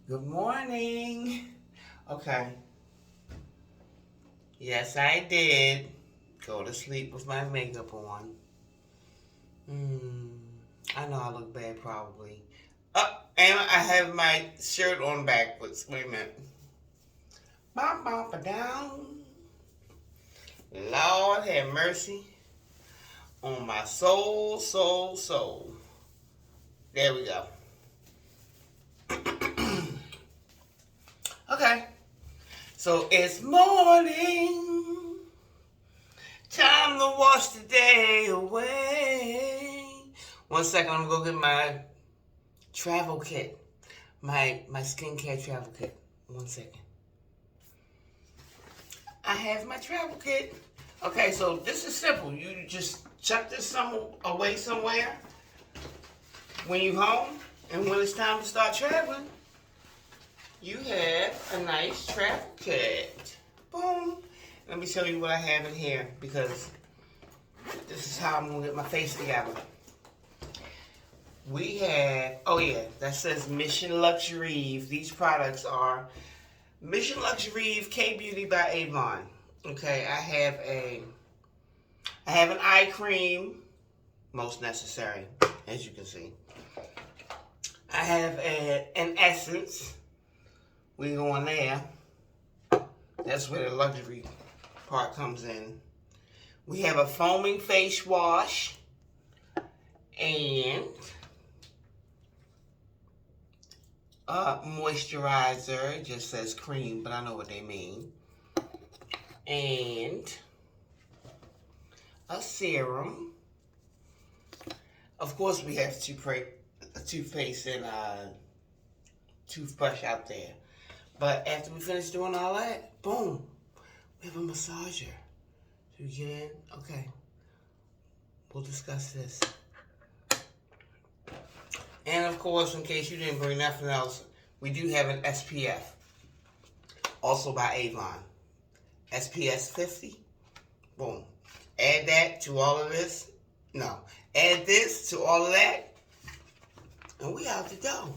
Good morning. Okay. Yes, I did go to sleep with my makeup on. I know I look bad probably. And I have my shirt on backwards. Wait a minute. Bum, bum, ba, down. Lord have mercy on my soul, soul, soul. There we go. Okay. So it's morning. Time to wash the day away. 1 second, I'm gonna go get my travel kit. My skincare travel kit. 1 second. I have my travel kit. Okay, so this is simple. You just chuck this away somewhere when you're home, and when it's time to start traveling, you have a nice travel kit. Boom. Let me show you what I have in here, because this is how I'm going to get my face together. We have, oh yeah, that says Mission Luxereve. These products are Mission Luxereve K-Beauty by Avon. Okay, I have an eye cream, most necessary, as you can see. I have an essence. We go on there. That's where the luxury part comes in. We have a foaming face wash and a moisturizer. It just says cream, but I know what they mean. And a serum. Of course, we have toothpaste and a toothbrush out there. But after we finish doing all that, boom, we have a massager. Do you get in? Okay. We'll discuss this. And of course, in case you didn't bring nothing else, we do have an SPF. Also by Avon. SPS 50. Boom. Add that to all of this. No. Add this to all of that. And we out the door.